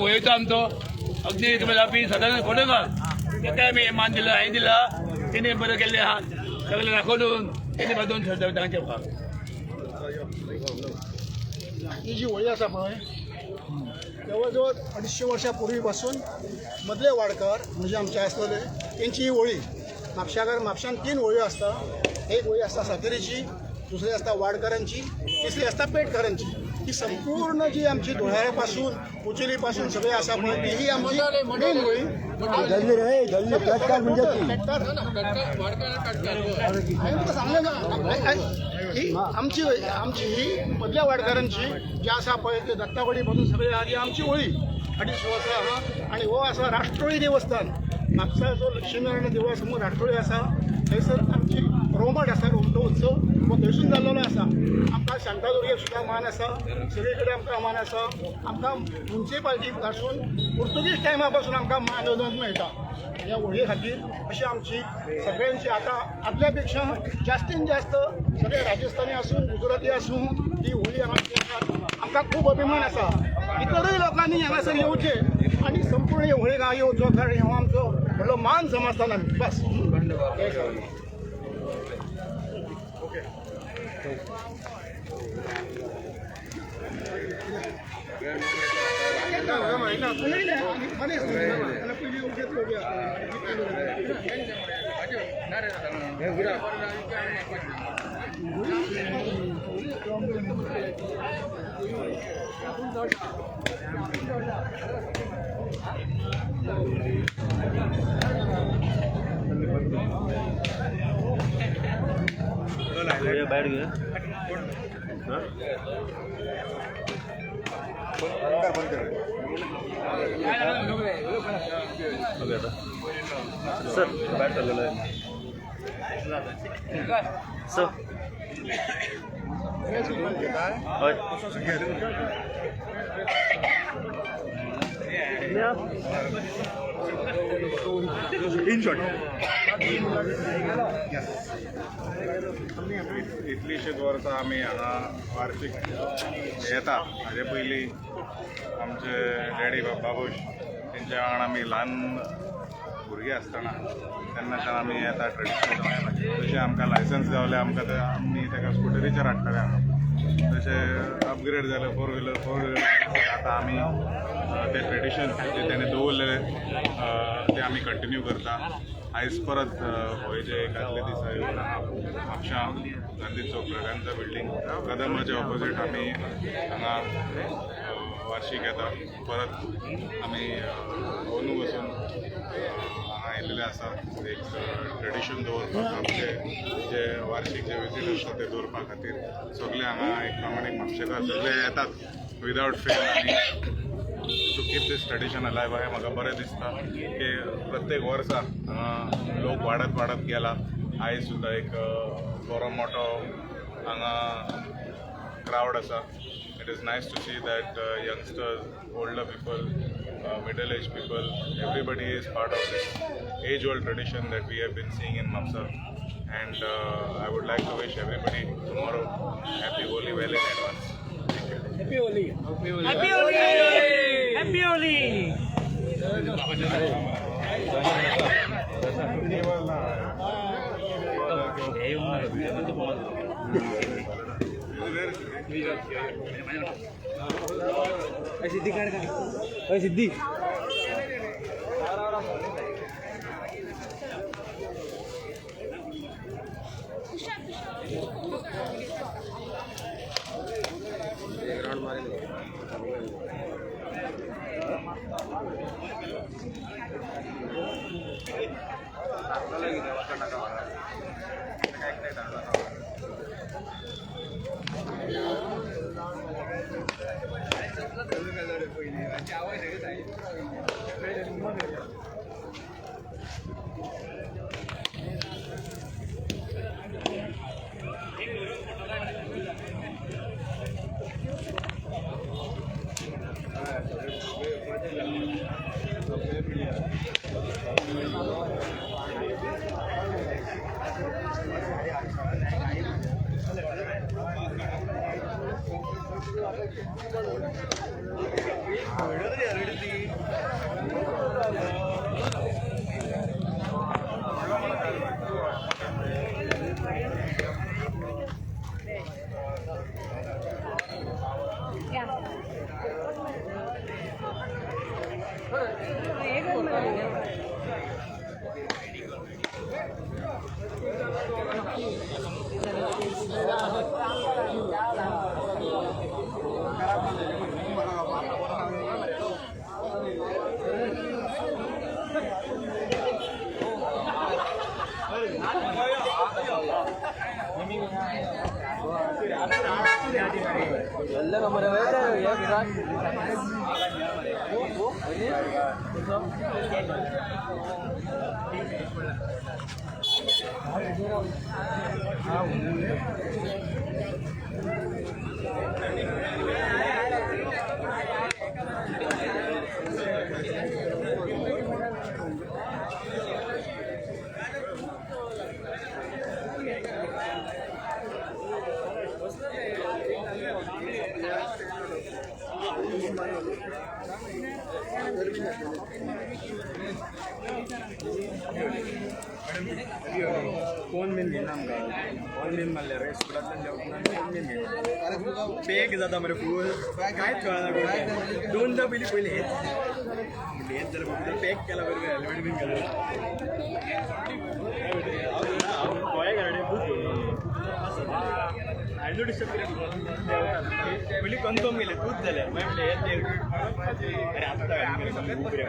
वयचो आमचो अगदी तुम्ही सदांच फोटो का काय मी मान दिला हांवें दिला तेणे बरें केल्ले आहा सगळे दाखवून तेणे बाजून तांचे भाग ही जी होळी आसा पळय जवळजवळ 250 वर्षांपूर्वीपासून मदले वाडकार म्हणजे आमचे आसलेले तेंची ही होळी म्हापशान 3 होळी आसता. एक होळी आसता सातेरीची, दुसरी आसता वाडकारांची, तिसरी आसता पेटकारांची. ही संपूर्ण जी आमची धुळ्यारे उचेली पासून सगळे आसा पळय ही आमची मेन होळी. ही आमची ही मदल्या वाडकारांची जी आसा पळय ते दत्तावडी पासून सगळे आधी आमची होळी 250 वर्सां आहा. आनी हो आसा राष्ट्रोळी देवस्थान म्हापसाचो लक्ष्मीनारायण देवळा समोर राष्ट्रोळी आसा. थंयसर आमची रोमट आसा रोमटो उत्सव हो थंयसून जाल्लो आसा. आमकां शांतादुर्गेक सुद्दां मान आसा, सगळे कडेन आमकां मान आसा. आमकां म्युन्सिपाल्टी कडसून पुर्तुगीज टायमा पासून आमकां मान मेळटा ह्या होळये खातीर. अशी आमची सगळ्यांची आतां आदल्या पेक्षा जास्तीत जास्त सगळे राजस्थानी आसूं गुजराती आसूं ही होळी हांगा आमकां खूब अभिमान आसा. इतरय लोकांनी हांगासर येवचें आनी संपूर्ण होळयेक हांगा येवचो कारण हो आमचो व्हडलो मान समजतात आमी. बस बैठ गया सर बैठ कर सर इन शॉर्ट इतलीशीच वर्सां आमी हांगा वार्षिक येता. हाजे पयलीं आमचे डॅडी बाबूश तेंच्या वांगडा आमी ल्हान भुरगीं आसतना तेन्नाच्यान आमी येता ट्रेडिशनल. तशें आमकां लायसन्स गावलें आमकां आमी ताका स्कुटरीचेर हाडटाले हांगा. तशें अपग्रेड जालें 4 व्हिलर आतां आमी ते ट्रेडिशन जे तेणें दवरलेले ते आमी कंटिन्यू करता. आयज परत होळयेचे एक आदले दिसा येवन म्हापशां गांधी चौक प्रगांचा बिल्डींग कदंबाच्या ऑपोजीट आमी हांगा वार्षिक येता. परत आमी अंदू वचून हांगा येयलेले आसा एक ट्रेडिशन दवरपाक आमचे जे वार्षिक जे विजीट आसता ते दवरपा खातीर सगळे हांगा एक प्रामाणीक म्हापशेकार सगळे येतात विदावट फेल. आनी टू कीप दीस ट्रेडिशन अलायव आहे म्हाका बरें दिसता की प्रत्येक वर्सा हांगा लोक वाडत गेला. आयज सुद्दां एक बरो मोठो हांगा क्रावड आसा. It is nice to see that youngsters older people middle age people everybody is part of this age old tradition that we have been seeing in Mapusa. And I would like to wish everybody tomorrow happy Holi well in advance. Happy Holi. Happy Holi. Happy Holi. Happy Holi. Siddhi card का सिद्धि round मारे कोण main घेणार आमकां online मारल्या रे स्कुलांतल्यान जेवणाक कोण main घेणार pack जाता मरे फूल कांयच कळना दोनदा पयलीं हेच जर पॅक केला बरं हेल्मेट बीन घालून गोंया घराडे हांवें डिस्टर्ब केलें पयलीं कन्फर्म केलें तूच जालें मागीर म्हणलें अरे आत्तां घालून खूब रे